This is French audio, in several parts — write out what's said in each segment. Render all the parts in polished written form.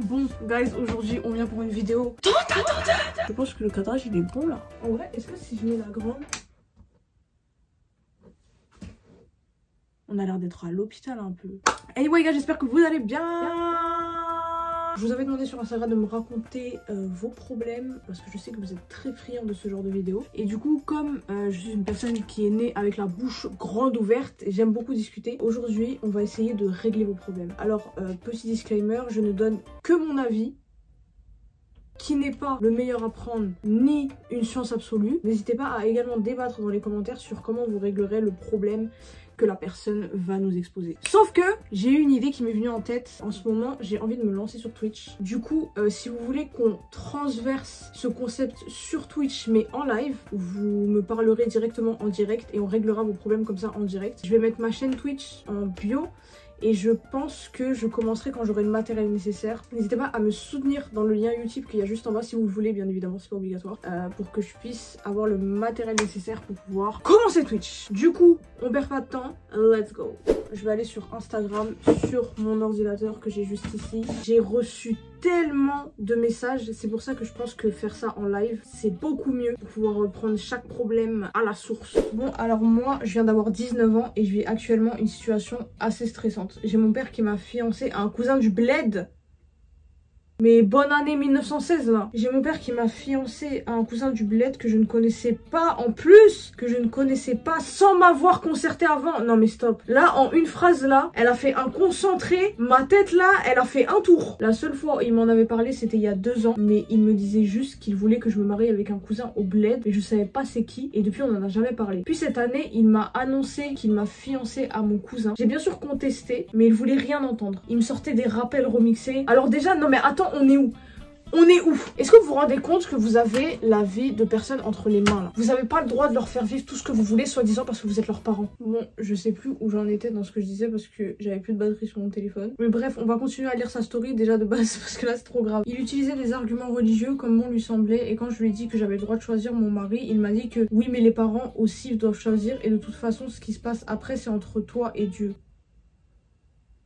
Bon, guys, aujourd'hui on vient pour une vidéo. Je pense que le cadrage il est bon là. En vrai, est-ce que si je mets la grande, on a l'air d'être à l'hôpital un peu. Anyway, gars, j'espère que vous allez bien. Je vous avais demandé sur Instagram de me raconter vos problèmes parce que je sais que vous êtes très friands de ce genre de vidéo. Et du coup, comme je suis une personne qui est née avec la bouche grande ouverte, j'aime beaucoup discuter. Aujourd'hui, on va essayer de régler vos problèmes. Alors, petit disclaimer, je ne donne que mon avis, qui n'est pas le meilleur à prendre ni une science absolue. N'hésitez pas à également débattre dans les commentaires sur comment vous réglerez le problème que la personne va nous exposer. Sauf que j'ai eu une idée qui m'est venue en tête. En ce moment, j'ai envie de me lancer sur Twitch. Du coup, si vous voulez qu'on transverse ce concept sur Twitch, mais en live, vous me parlerez directement en direct et on réglera vos problèmes comme ça en direct. Je vais mettre ma chaîne Twitch en bio. Et je pense que je commencerai quand j'aurai le matériel nécessaire. N'hésitez pas à me soutenir dans le lien YouTube qu'il y a juste en bas si vous le voulez, bien évidemment, c'est pas obligatoire. Pour que je puisse avoir le matériel nécessaire pour pouvoir commencer Twitch. Du coup, on perd pas de temps, let's go. Je vais aller sur Instagram, sur mon ordinateur que j'ai juste ici. J'ai reçu tellement de messages, c'est pour ça que je pense que faire ça en live, c'est beaucoup mieux pour pouvoir reprendre chaque problème à la source. Bon, alors moi, je viens d'avoir 19 ans et je vis actuellement une situation assez stressante. J'ai mon père qui m'a fiancé à un cousin du bled. Mais bonne année 1916 là. J'ai mon père qui m'a fiancé à un cousin du bled que je ne connaissais pas en plus. Que je ne connaissais pas sans m'avoir concerté avant. Non mais stop. Là en une phrase là, elle a fait un concentré. Ma tête là, elle a fait un tour. La seule fois où il m'en avait parlé c'était il y a 2 ans. Mais il me disait juste qu'il voulait que je me marie avec un cousin au bled. Mais je savais pas c'est qui. Et depuis on en a jamais parlé. Puis cette année il m'a annoncé qu'il m'a fiancé à mon cousin. J'ai bien sûr contesté. Mais il voulait rien entendre. Il me sortait des rappels remixés. Alors déjà non mais attends. On est où? On est où? Est-ce que vous vous rendez compte que vous avez la vie de personnes entre les mains là? Vous n'avez pas le droit de leur faire vivre tout ce que vous voulez, soi-disant parce que vous êtes leurs parents. Bon, je sais plus où j'en étais dans ce que je disais parce que j'avais plus de batterie sur mon téléphone. Mais bref, on va continuer à lire sa story déjà de base parce que là c'est trop grave. Il utilisait des arguments religieux comme bon lui semblait et quand je lui ai dit que j'avais le droit de choisir mon mari, il m'a dit que oui mais les parents aussi doivent choisir et de toute façon ce qui se passe après c'est entre toi et Dieu.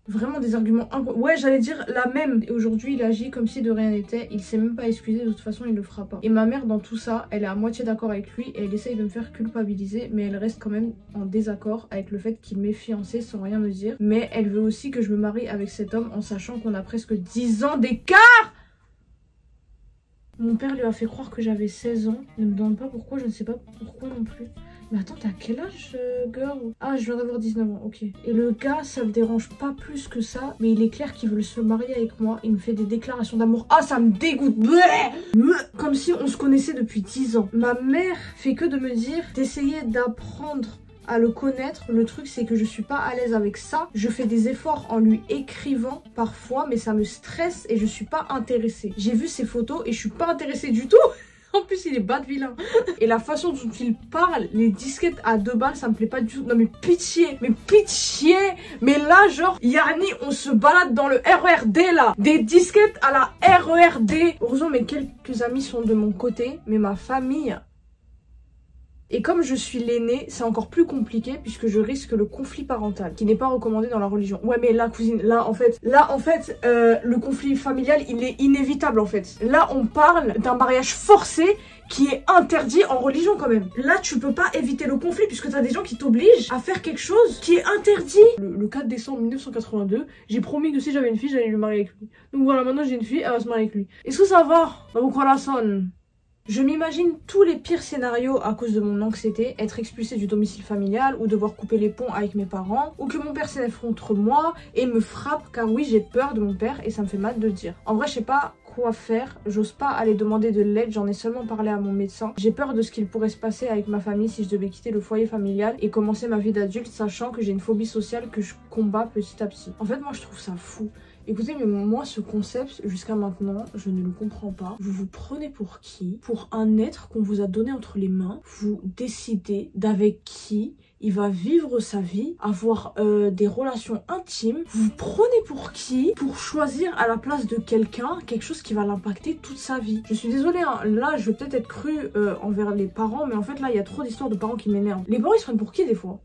Vraiment des arguments incroyables. Ouais, j'allais dire la même. Et aujourd'hui, il agit comme si de rien n'était. Il s'est même pas excusé. De toute façon, il le fera pas. Et ma mère, dans tout ça, elle est à moitié d'accord avec lui. Et elle essaye de me faire culpabiliser. Mais elle reste quand même en désaccord avec le fait qu'il m'ait fiancée sans rien me dire. Mais elle veut aussi que je me marie avec cet homme en sachant qu'on a presque 10 ans d'écart. Mon père lui a fait croire que j'avais 16 ans. Ne me demande pas pourquoi, je ne sais pas pourquoi non plus. Mais attends, t'as quel âge, girl? Ah, je viens d'avoir 19 ans, ok. Et le gars, ça me dérange pas plus que ça, mais il est clair qu'il veut se marier avec moi. Il me fait des déclarations d'amour. Ah, ça me dégoûte. Comme si on se connaissait depuis 10 ans. Ma mère fait que de me dire d'essayer d'apprendre à le connaître. Le truc c'est que je suis pas à l'aise avec ça. Je fais des efforts en lui écrivant parfois, mais ça me stresse et je suis pas intéressée. J'ai vu ses photos et je suis pas intéressée du tout. En plus il est bas de vilain. Et la façon dont il parle, les disquettes à 2 balles, ça me plaît pas du tout. Non mais pitié, mais pitié. Mais là genre, Yanni, on se balade dans le RERD là. Des disquettes à la RERD. Heureusement mes quelques amis sont de mon côté, mais ma famille... Et comme je suis l'aînée, c'est encore plus compliqué puisque je risque le conflit parental qui n'est pas recommandé dans la religion. Ouais mais là cousine, là en fait, le conflit familial il est inévitable en fait. Là on parle d'un mariage forcé qui est interdit en religion quand même. Là tu peux pas éviter le conflit puisque t'as des gens qui t'obligent à faire quelque chose qui est interdit. Le 4 décembre 1982, j'ai promis que si j'avais une fille, j'allais lui marier avec lui. Donc voilà, maintenant j'ai une fille, elle va se marier avec lui. Est-ce que ça va? Donc voilà, sonne. Je m'imagine tous les pires scénarios à cause de mon anxiété, être expulsée du domicile familial ou devoir couper les ponts avec mes parents, ou que mon père s'élève contre moi et me frappe car oui j'ai peur de mon père et ça me fait mal de le dire. En vrai je sais pas quoi faire, j'ose pas aller demander de l'aide, j'en ai seulement parlé à mon médecin. J'ai peur de ce qu'il pourrait se passer avec ma famille si je devais quitter le foyer familial et commencer ma vie d'adulte sachant que j'ai une phobie sociale que je combats petit à petit. En fait moi je trouve ça fou. Écoutez, mais moi, ce concept, jusqu'à maintenant, je ne le comprends pas. Vous vous prenez pour qui? Pour un être qu'on vous a donné entre les mains. Vous décidez d'avec qui il va vivre sa vie, avoir des relations intimes. Vous vous prenez pour qui? Pour choisir à la place de quelqu'un, quelque chose qui va l'impacter toute sa vie. Je suis désolée, hein, là, je vais peut-être être crue envers les parents, mais en fait, là, il y a trop d'histoires de parents qui m'énervent. Les parents, ils se prennent pour qui, des fois?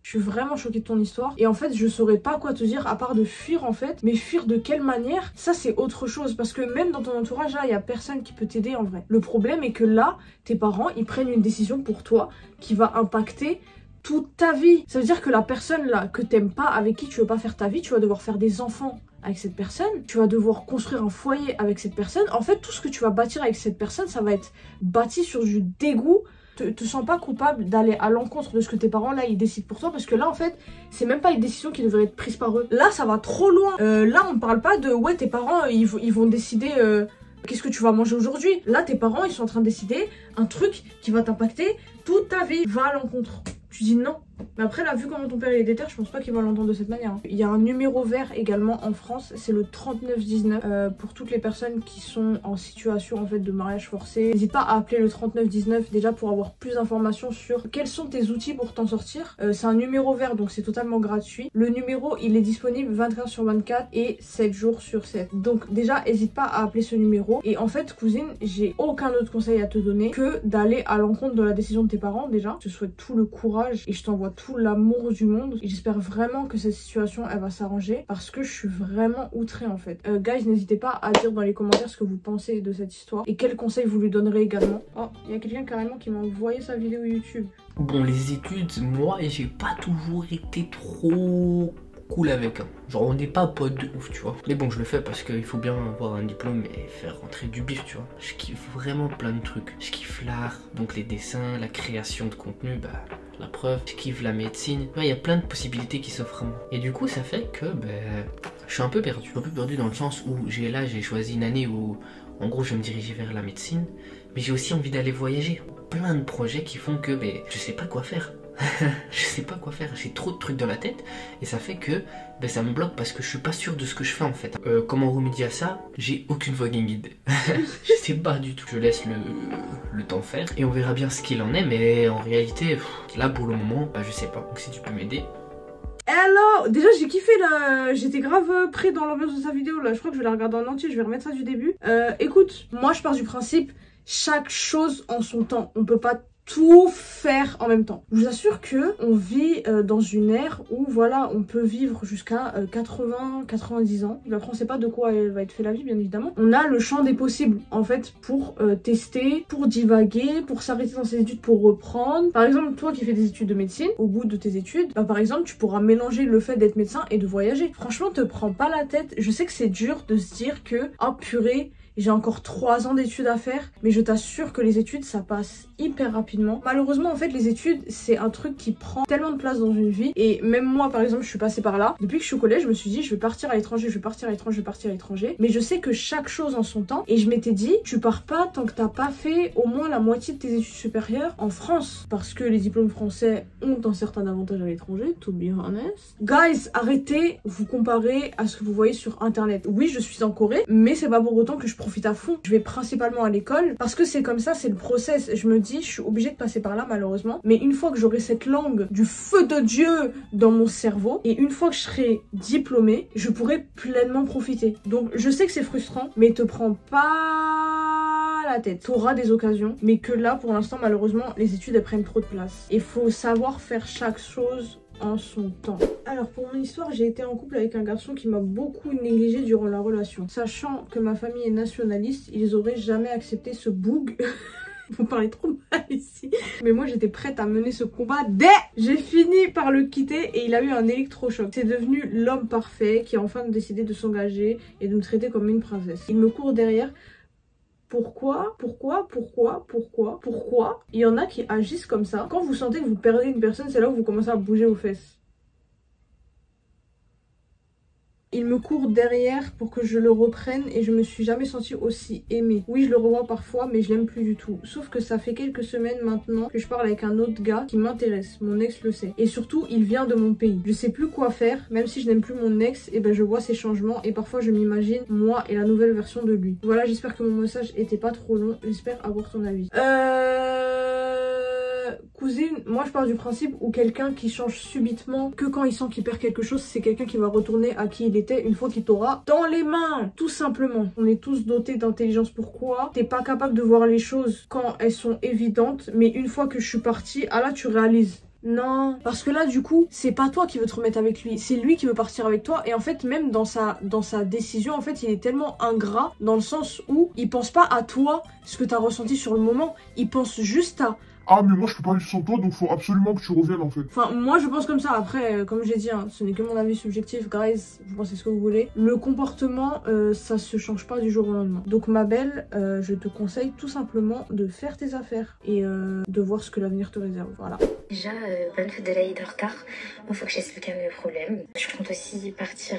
Je suis vraiment choquée de ton histoire. Et en fait, je saurais pas quoi te dire à part de fuir en fait. Mais fuir de quelle manière? Ça, c'est autre chose. Parce que même dans ton entourage, là, il y a personne qui peut t'aider en vrai. Le problème est que là, tes parents, ils prennent une décision pour toi qui va impacter toute ta vie. Ça veut dire que la personne là que t'aimes pas, avec qui tu veux pas faire ta vie, tu vas devoir faire des enfants avec cette personne, tu vas devoir construire un foyer avec cette personne. En fait, tout ce que tu vas bâtir avec cette personne, ça va être bâti sur du dégoût. Te sens pas coupable d'aller à l'encontre de ce que tes parents là ils décident pour toi, parce que là en fait c'est même pas une décision qui devrait être prise par eux. Là ça va trop loin. Là on parle pas de ouais tes parents ils vont décider qu'est-ce que tu vas manger aujourd'hui. Là tes parents ils sont en train de décider un truc qui va t'impacter toute ta vie. Va à l'encontre. Tu dis non. Mais après là vu comment ton père il est déter, je pense pas qu'il va l'entendre de cette manière. Il y a un numéro vert également en France, c'est le 3919 pour toutes les personnes qui sont en situation en fait de mariage forcé. N'hésite pas à appeler le 3919 déjà pour avoir plus d'informations sur quels sont tes outils pour t'en sortir. C'est un numéro vert donc c'est totalement gratuit. Le numéro il est disponible 24/24 et 7 jours sur 7. Donc déjà n'hésite pas à appeler ce numéro. Et en fait cousine, j'ai aucun autre conseil à te donner que d'aller à l'encontre de la décision de tes parents déjà. Je te souhaite tout le courage et je t'envoie tout l'amour du monde et j'espère vraiment que cette situation elle va s'arranger parce que je suis vraiment outrée en fait. Guys, n'hésitez pas à dire dans les commentaires ce que vous pensez de cette histoire et quels conseils vous lui donnerez également. Oh, il y a quelqu'un carrément qui m'a envoyé sa vidéo YouTube. Bon, les études, moi j'ai pas toujours été trop cool avec, hein. Genre on n'est pas potes de ouf, tu vois. Mais bon, je le fais parce qu'il faut bien avoir un diplôme et faire rentrer du bif, tu vois. Je kiffe vraiment plein de trucs. Je kiffe l'art, donc les dessins, la création de contenu, bah la preuve. Je kiffe la médecine. Il y a plein de possibilités qui s'offrent à moi. Et du coup, ça fait que je suis un peu perdu. Un peu perdu dans le sens où j'ai choisi une année où en gros je vais me diriger vers la médecine. Mais j'ai aussi envie d'aller voyager. Plein de projets qui font que je sais pas quoi faire. Je sais pas quoi faire, j'ai trop de trucs dans la tête et ça fait que ça me bloque parce que je suis pas sûr de ce que je fais en fait. Comment remédier à ça? J'ai aucune fucking idée. Je sais pas du tout. Je laisse le temps faire et on verra bien ce qu'il en est, mais en réalité là pour le moment je sais pas. Donc si tu peux m'aider. Alors, déjà j'ai kiffé là, j'étais grave près dans l'ambiance de sa vidéo là, je crois que je vais la regarder en entier, je vais remettre ça du début. Écoute, moi je pars du principe, chaque chose en son temps, on peut pas tout faire en même temps. Je vous assure que on vit dans une ère où voilà, on peut vivre jusqu'à 80-90 ans. Après on sait pas de quoi elle va être fait la vie bien évidemment. On a le champ des possibles en fait pour tester, pour divaguer, pour s'arrêter dans ses études, pour reprendre. Par exemple toi qui fais des études de médecine, au bout de tes études, par exemple tu pourras mélanger le fait d'être médecin et de voyager. Franchement te prends pas la tête. Je sais que c'est dur de se dire que oh purée, j'ai encore 3 ans d'études à faire, mais je t'assure que les études ça passe hyper rapidement. Malheureusement en fait les études c'est un truc qui prend tellement de place dans une vie et même moi par exemple je suis passée par là. Depuis que je suis au collège je me suis dit je vais partir à l'étranger, je vais partir à l'étranger, je vais partir à l'étranger. Mais je sais que chaque chose en son temps et je m'étais dit tu pars pas tant que t'as pas fait au moins la moitié de tes études supérieures en France. Parce que les diplômes français ont un certain avantage à l'étranger, to be honest. Guys, arrêtez vous comparer à ce que vous voyez sur internet. Oui je suis en Corée mais c'est pas pour autant que je profite à fond. Je vais principalement à l'école parce que c'est comme ça, c'est le process. Je me dis je suis obligée de passer par là malheureusement, mais une fois que j'aurai cette langue du feu de Dieu dans mon cerveau et une fois que je serai diplômée, je pourrai pleinement profiter. Donc je sais que c'est frustrant, mais te prends pas la tête. T'auras des occasions, mais que là pour l'instant malheureusement les études elles prennent trop de place. Il faut savoir faire chaque chose en son temps. Alors pour mon histoire, j'ai été en couple avec un garçon qui m'a beaucoup négligée durant la relation. Sachant que ma famille est nationaliste, ils auraient jamais accepté ce boug. Vous parlez trop mal ici. Mais moi j'étais prête à mener ce combat dès j'ai fini par le quitter et il a eu un électrochoc. C'est devenu l'homme parfait qui a enfin décidé de s'engager et de me traiter comme une princesse. Il me court derrière. Pourquoi il y en a qui agissent comme ça. Quand vous sentez que vous perdez une personne, c'est là où vous commencez à bouger vos fesses. Il me court derrière pour que je le reprenne et je me suis jamais sentie aussi aimée. Oui, je le revois parfois, mais je l'aime plus du tout. Sauf que ça fait quelques semaines maintenant que je parle avec un autre gars qui m'intéresse. Mon ex le sait. Et surtout, il vient de mon pays. Je sais plus quoi faire. Même si je n'aime plus mon ex, et je vois ses changements et parfois je m'imagine moi et la nouvelle version de lui. Voilà, j'espère que mon message était pas trop long. J'espère avoir ton avis. Cousine, moi je pars du principe où quelqu'un qui change subitement, que quand il sent qu'il perd quelque chose, c'est quelqu'un qui va retourner à qui il était une fois qu'il t'aura dans les mains. Tout simplement. On est tous dotés d'intelligence. Pourquoi t'es pas capable de voir les choses quand elles sont évidentes, mais une fois que je suis partie, ah là tu réalises. Non, parce que là du coup c'est pas toi qui veux te remettre avec lui, c'est lui qui veut partir avec toi. Et en fait même dans sa décision en fait il est tellement ingrat dans le sens où il pense pas à toi, ce que t'as ressenti sur le moment, il pense juste à ah mais moi je peux pas vivre sans toi donc faut absolument que tu reviennes en fait. enfin moi je pense comme ça. Après comme j'ai dit hein, ce n'est que mon avis subjectif guys, vous pensez ce que vous voulez. Le comportement ça se change pas du jour au lendemain. Donc ma belle je te conseille tout simplement de faire tes affaires et de voir ce que l'avenir te réserve, voilà. Déjà, bonne fête de l'Aïd en retard. Moi, faut que j'explique à mes problèmes. Je compte aussi partir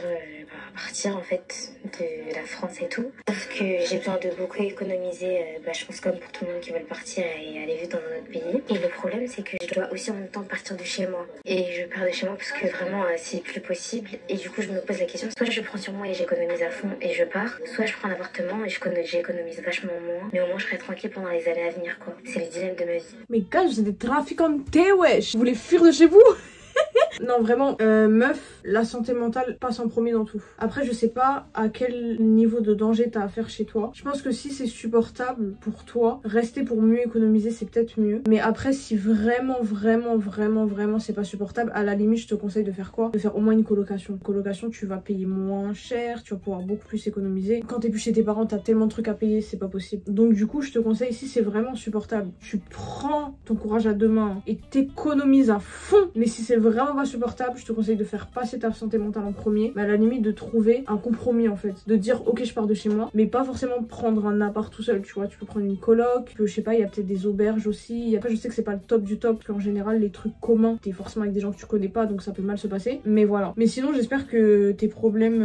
en fait de la France et tout. Sauf que j'ai besoin de beaucoup économiser, je pense comme pour tout le monde qui veulent partir et aller vivre dans un autre pays. Et le problème, c'est que je dois aussi en même temps partir de chez moi. Et je pars de chez moi parce que vraiment, c'est plus possible. Et du coup, je me pose la question, soit je prends sur moi et j'économise à fond et je pars, soit je prends un appartement et j'économise vachement moins. Mais au moins, je serai tranquille pendant les années à venir, quoi. C'est le dilemme de ma vie. Mais gars, vous êtes des trafiquants de thé, wesh. Vous voulez fuir de chez vous? Non vraiment, meuf, la santé mentale passe en premier dans tout. Après je sais pas à quel niveau de danger t'as affaire chez toi. Je pense que si c'est supportable pour toi, rester pour mieux économiser c'est peut-être mieux. Mais après si vraiment c'est pas supportable, à la limite je te conseille de faire quoi? De faire au moins une colocation. Colocation tu vas payer moins cher, tu vas pouvoir beaucoup plus économiser. Quand t'es plus chez tes parents t'as tellement de trucs à payer, c'est pas possible. Donc du coup je te conseille, si c'est vraiment supportable, tu prends ton courage à deux mains et t'économises à fond. Mais si c'est vraiment pas supportable, je te conseille de faire passer ta santé mentale en premier, mais à la limite de trouver un compromis en fait, de dire ok je pars de chez moi, mais pas forcément prendre un appart tout seul, tu vois, tu peux prendre une coloc, je sais pas, il y a peut-être des auberges aussi, après je sais que c'est pas le top du top, parce qu'en général les trucs communs, t'es forcément avec des gens que tu connais pas, donc ça peut mal se passer, mais voilà. Mais sinon j'espère que tes problèmes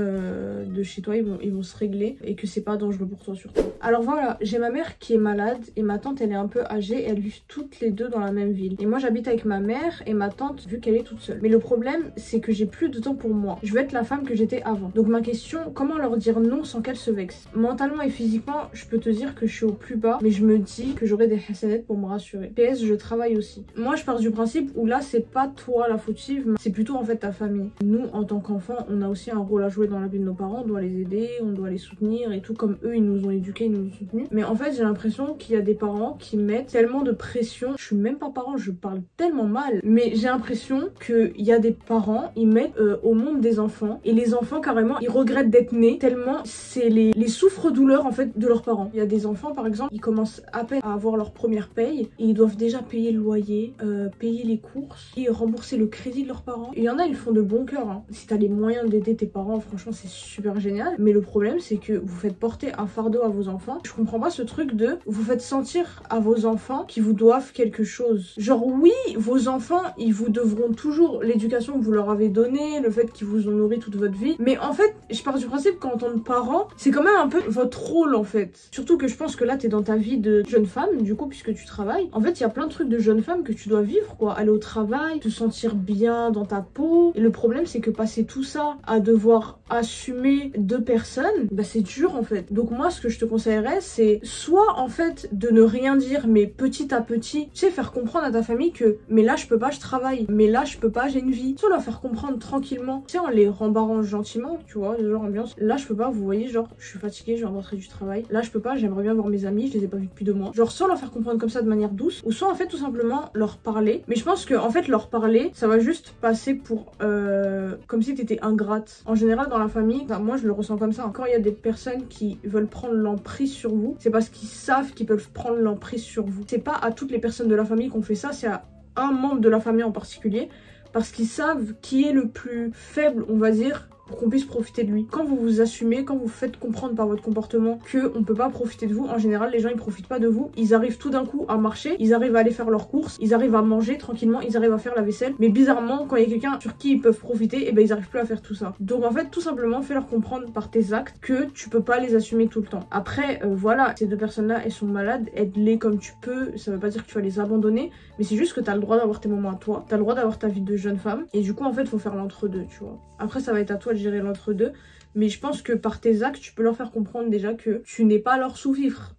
de chez toi ils vont se régler et que c'est pas dangereux pour toi surtout. Alors voilà, j'ai ma mère qui est malade et ma tante elle est un peu âgée et elles vivent toutes les deux dans la même ville. Et moi j'habite avec ma mère et ma tante vu qu'elle est toute seule. Mais le problème c'est que j'ai plus de temps pour moi. Je veux être la femme que j'étais avant. Donc ma question, comment leur dire non sans qu'elles se vexent? Mentalement et physiquement, je peux te dire que je suis au plus bas, mais je me dis que j'aurai des hasanettes pour me rassurer. PS, je travaille aussi. Moi je pars du principe où là c'est pas toi la fautive, c'est plutôt en fait ta famille. Nous en tant qu'enfants, on a aussi un rôle à jouer dans la vie de nos parents, on doit les aider, on doit les soutenir et tout, comme eux ils nous ont éduqués, ils nous ont soutenus. Mais en fait j'ai l'impression qu'il y a des parents qui mettent tellement de pression. Je suis même pas parent, je parle tellement mal, mais j'ai l'impression qu'il y a des parents, ils mettent au monde des enfants et les enfants carrément ils regrettent d'être nés tellement c'est les souffres-douleurs en fait de leurs parents. Il y a des enfants par exemple, ils commencent à peine à avoir leur première paye et ils doivent déjà payer le loyer, payer les courses et rembourser le crédit de leurs parents. Il y en a ils le font de bon cœur hein. Si t'as les moyens d'aider tes parents, franchement c'est super génial, mais le problème c'est que vous faites porter un fardeau à vos enfants. Je comprends pas ce truc de vous faites sentir à vos enfants qu'ils vous doivent quelque chose. Genre oui, vos enfants ils vous devront toujours l'éducation que vous leur avez donnée, le fait qu'ils vous ont nourri toute votre vie, mais en fait je pars du principe qu'en tant que parent c'est quand même un peu votre rôle en fait. Surtout que je pense que là t'es dans ta vie de jeune femme du coup puisque tu travailles. En fait il y a plein de trucs de jeune femme que tu dois vivre quoi, aller au travail, te sentir bien dans ta peau, et le problème c'est que passer tout ça à devoir assumer deux personnes, bah c'est dur en fait. Donc moi ce que je te conseillerais c'est soit en fait de ne rien dire mais petit à petit, tu sais, faire comprendre à ta famille que mais là je peux pas, je travaille, mais là je peux pas, j'ai une vie. Soit leur faire comprendre tranquillement, tu sais, en les rembarrant gentiment, tu vois, genre ambiance, là je peux pas, vous voyez, genre je suis fatiguée, je viens de rentrer du travail, là je peux pas, j'aimerais bien voir mes amis, je les ai pas vus depuis 2 mois. Genre soit leur faire comprendre comme ça de manière douce, ou soit en fait tout simplement leur parler. Mais je pense que en fait leur parler, ça va juste passer pour comme si t'étais ingrate. En général dans la famille, enfin, moi je le ressens comme ça. Quand il y a des personnes qui veulent prendre l'emprise sur vous, c'est parce qu'ils savent qu'ils peuvent prendre l'emprise sur vous. C'est pas à toutes les personnes de la famille qu'on fait ça, c'est à un membre de la famille en particulier, parce qu'ils savent qui est le plus faible, on va dire, pour qu'on puisse profiter de lui. Quand vous vous assumez, quand vous faites comprendre par votre comportement que on peut pas profiter de vous, en général les gens ils profitent pas de vous, ils arrivent tout d'un coup à marcher, ils arrivent à aller faire leurs courses, ils arrivent à manger tranquillement, ils arrivent à faire la vaisselle, mais bizarrement quand il y a quelqu'un sur qui ils peuvent profiter, et ben ils arrivent plus à faire tout ça. Donc en fait tout simplement fais leur comprendre par tes actes que tu peux pas les assumer tout le temps. Après voilà, ces deux personnes là elles sont malades, aide-les comme tu peux, ça veut pas dire que tu vas les abandonner, mais c'est juste que t'as le droit d'avoir tes moments à toi, t'as le droit d'avoir ta vie de jeune femme, et du coup en fait faut faire l'entre-deux, tu vois. Après ça va être à toi de gérer l'entre-deux, mais je pense que par tes actes tu peux leur faire comprendre déjà que tu n'es pas leur sous-fifre.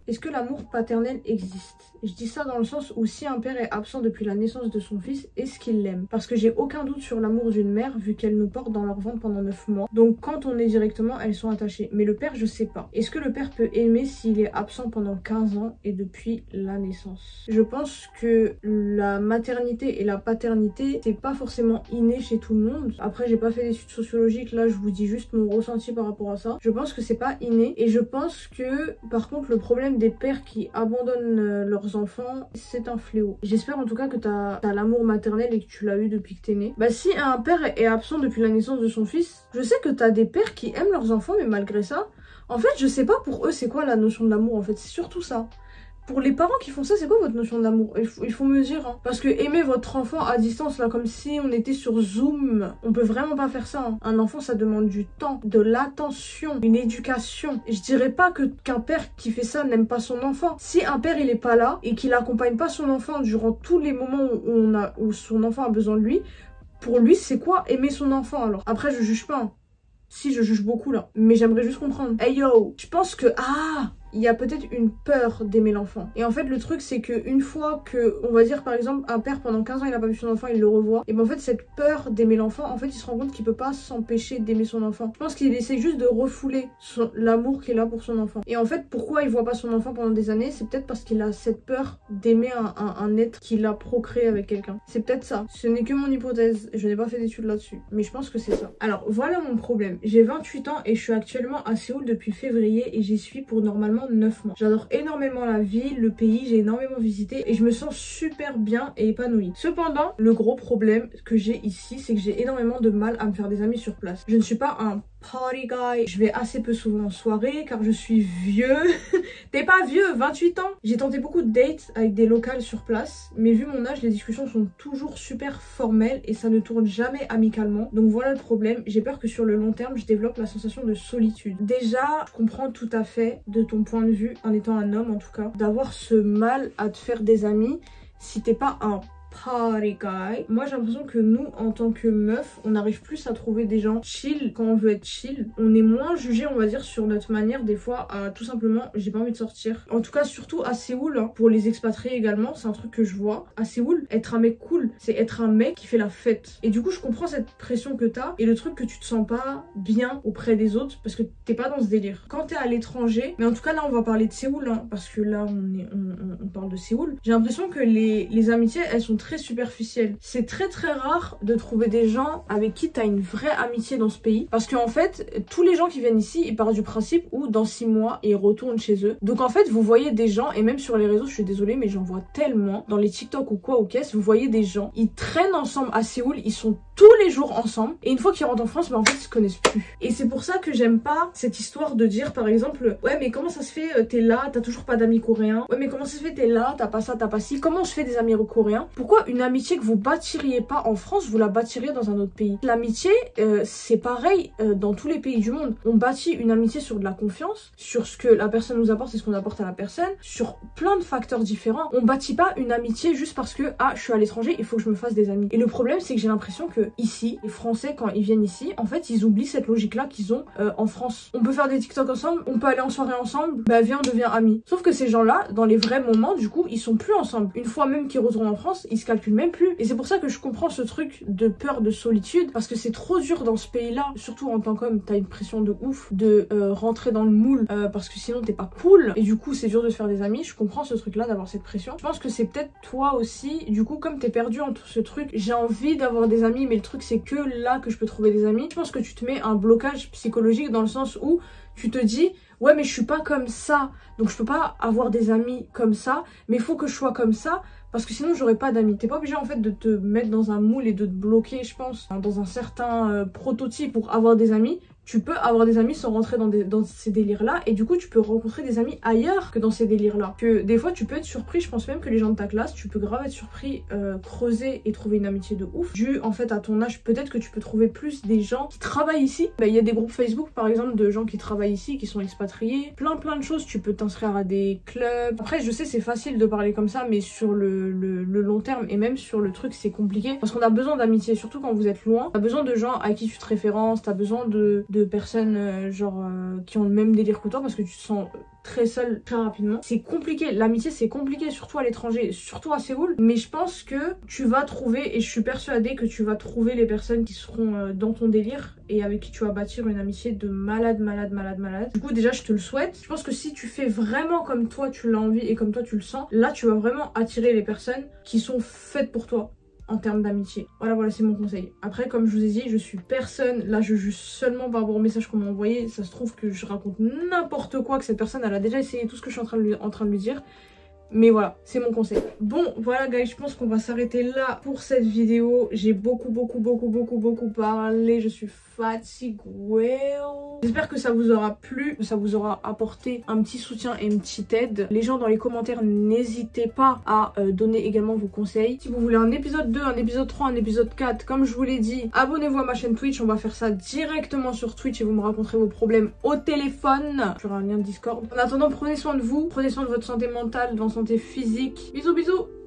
Est-ce que l'amour paternel existe? Je dis ça dans le sens où si un père est absent depuis la naissance de son fils, est-ce qu'il l'aime? Parce que j'ai aucun doute sur l'amour d'une mère vu qu'elle nous porte dans leur ventre pendant 9 mois. Donc quand on est directement, elles sont attachées. Mais le père, je sais pas. Est-ce que le père peut aimer s'il est absent pendant 15 ans et depuis la naissance? Je pense que la maternité et la paternité, c'est pas forcément inné chez tout le monde. Après, j'ai pas fait d'études sociologiques, là je vous dis juste mon ressenti par rapport à ça. Je pense que c'est pas inné et je pense que par contre le problème des pères qui abandonnent leurs enfants, c'est un fléau. J'espère en tout cas que t'as l'amour maternel et que tu l'as eu depuis que t'es né. Bah si un père est absent depuis la naissance de son fils, je sais que t'as des pères qui aiment leurs enfants mais malgré ça, en fait je sais pas pour eux c'est quoi la notion de l'amour en fait, c'est surtout ça. Pour les parents qui font ça, c'est quoi votre notion d'amour? Il faut me dire, hein. Parce que aimer votre enfant à distance, là, comme si on était sur Zoom, on peut vraiment pas faire ça, hein. Un enfant, ça demande du temps, de l'attention, une éducation. Je dirais pas qu'un père qui fait ça n'aime pas son enfant. Si un père, il est pas là et qu'il accompagne pas son enfant durant tous les moments où son enfant a besoin de lui, pour lui, c'est quoi aimer son enfant, alors? Après, je juge pas, hein. Si, je juge beaucoup, là. Mais j'aimerais juste comprendre. Hey yo, je pense que... il y a peut-être une peur d'aimer l'enfant. Et en fait, le truc, c'est qu'une fois que, on va dire par exemple, un père pendant 15 ans, il a pas vu son enfant, il le revoit. Et ben en fait, cette peur d'aimer l'enfant, en fait, il se rend compte qu'il peut pas s'empêcher d'aimer son enfant. Je pense qu'il essaie juste de refouler l'amour qu'il a pour son enfant. Et en fait, pourquoi il voit pas son enfant pendant des années? C'est peut-être parce qu'il a cette peur d'aimer un être qu'il a procréé avec quelqu'un. C'est peut-être ça. Ce n'est que mon hypothèse. Je n'ai pas fait d'études là-dessus. Mais je pense que c'est ça. Alors, voilà mon problème. J'ai 28 ans et je suis actuellement à Séoul depuis février et j'y suis pour normalement 9 mois. J'adore énormément la ville, le pays, j'ai énormément visité et je me sens super bien et épanouie. Cependant, le gros problème que j'ai ici, c'est que j'ai énormément de mal à me faire des amis sur place. Je ne suis pas un party guy, je vais assez peu souvent en soirée car je suis vieux. T'es pas vieux, 28 ans. J'ai tenté beaucoup de dates avec des locales sur place, mais vu mon âge, les discussions sont toujours super formelles et ça ne tourne jamais amicalement. Donc voilà le problème, j'ai peur que sur le long terme, je développe la sensation de solitude. Déjà, je comprends tout à fait de ton point de vue, en étant un homme en tout cas, d'avoir ce mal à te faire des amis si t'es pas un party guy. Moi j'ai l'impression que nous en tant que meufs on arrive plus à trouver des gens chill quand on veut être chill. On est moins jugé on va dire sur notre manière des fois à tout simplement j'ai pas envie de sortir. En tout cas surtout à Séoul hein, pour les expatriés également c'est un truc que je vois. À Séoul être un mec cool c'est être un mec qui fait la fête. Et du coup je comprends cette pression que t'as et le truc que tu te sens pas bien auprès des autres parce que t'es pas dans ce délire. Quand t'es à l'étranger, mais en tout cas là on va parler de Séoul hein, parce que là on parle de Séoul. J'ai l'impression que les amitiés elles sont très superficielle. C'est très rare de trouver des gens avec qui t'as une vraie amitié dans ce pays parce qu'en fait tous les gens qui viennent ici ils partent du principe où dans 6 mois ils retournent chez eux. Donc en fait vous voyez des gens et même sur les réseaux je suis désolée mais j'en vois tellement dans les TikTok ou quoi ou qu'est-ce vous voyez des gens ils traînent ensemble à Séoul ils sont tous les jours ensemble et une fois qu'ils rentrent en France ben en fait ils se connaissent plus. Et c'est pour ça que j'aime pas cette histoire de dire par exemple ouais mais comment ça se fait t'es là t'as toujours pas d'amis coréens, ouais mais comment ça se fait t'es là t'as pas ça t'as pas ci, comment on se fait des amis coréens, pourquoi une amitié que vous bâtiriez pas en France vous la bâtiriez dans un autre pays. L'amitié c'est pareil dans tous les pays du monde, on bâtit une amitié sur de la confiance, sur ce que la personne nous apporte et ce qu'on apporte à la personne, sur plein de facteurs différents. On bâtit pas une amitié juste parce que ah je suis à l'étranger il faut que je me fasse des amis. Et le problème c'est que j'ai l'impression que ici les Français quand ils viennent ici en fait ils oublient cette logique là qu'ils ont en France. On peut faire des TikTok ensemble, on peut aller en soirée ensemble, bah viens on devient amis. Sauf que ces gens là dans les vrais moments du coup ils sont plus ensemble. Une fois même qu'ils retournent en France ils se calculent même plus. Et c'est pour ça que je comprends ce truc de peur de solitude parce que c'est trop dur dans ce pays là, surtout en tant qu'homme t'as une pression de ouf de rentrer dans le moule parce que sinon t'es pas cool et du coup c'est dur de se faire des amis. Je comprends ce truc là d'avoir cette pression. Je pense que c'est peut-être toi aussi du coup comme t'es perdu entre ce truc j'ai envie d'avoir des amis mais le truc c'est que là que je peux trouver des amis. Je pense que tu te mets un blocage psychologique dans le sens où tu te dis ouais mais je suis pas comme ça donc je peux pas avoir des amis comme ça mais il faut que je sois comme ça parce que sinon j'aurais pas d'amis. T'es pas obligé en fait de te mettre dans un moule et de te bloquer je pense dans un certain prototype pour avoir des amis. Tu peux avoir des amis sans rentrer dans ces délires là et du coup tu peux rencontrer des amis ailleurs que dans ces délires là. Que des fois tu peux être surpris, je pense même que les gens de ta classe tu peux grave être surpris, creuser et trouver une amitié de ouf. Dû en fait à ton âge peut-être que tu peux trouver plus des gens qui travaillent ici. Bah, y a des groupes Facebook par exemple de gens qui travaillent ici, qui sont expatriés. Plein de choses, tu peux t'inscrire à des clubs. Après je sais c'est facile de parler comme ça mais sur le long terme et même sur le truc c'est compliqué. Parce qu'on a besoin d'amitié, surtout quand vous êtes loin. T'as besoin de gens à qui tu te références, t'as besoin de de personnes qui ont le même délire que toi parce que tu te sens très seul très rapidement. C'est compliqué, l'amitié c'est compliqué, surtout à l'étranger, surtout à Séoul, mais je pense que tu vas trouver, et je suis persuadée que tu vas trouver les personnes qui seront dans ton délire et avec qui tu vas bâtir une amitié de malade. Du coup déjà je te le souhaite. Je pense que si tu fais vraiment comme toi tu l'as envie et comme toi tu le sens, là tu vas vraiment attirer les personnes qui sont faites pour toi en termes d'amitié. Voilà, c'est mon conseil. Après, comme je vous ai dit, je suis personne, là je juge seulement par rapport au message qu'on m'a envoyé. Ça se trouve que je raconte n'importe quoi, que cette personne elle a déjà essayé tout ce que je suis en train de lui dire. Mais voilà, c'est mon conseil. Bon, voilà guys, je pense qu'on va s'arrêter là pour cette vidéo. J'ai beaucoup parlé, je suis fatiguée. J'espère que ça vous aura plu, que ça vous aura apporté un petit soutien et une petite aide. Les gens dans les commentaires, n'hésitez pas à donner également vos conseils. Si vous voulez un épisode 2, un épisode 3, un épisode 4, comme je vous l'ai dit, abonnez-vous à ma chaîne Twitch. On va faire ça directement sur Twitch et vous me raconterez vos problèmes au téléphone. J'aurai un lien de Discord. En attendant, prenez soin de vous, prenez soin de votre santé mentale, de votre santé physique. Bisous.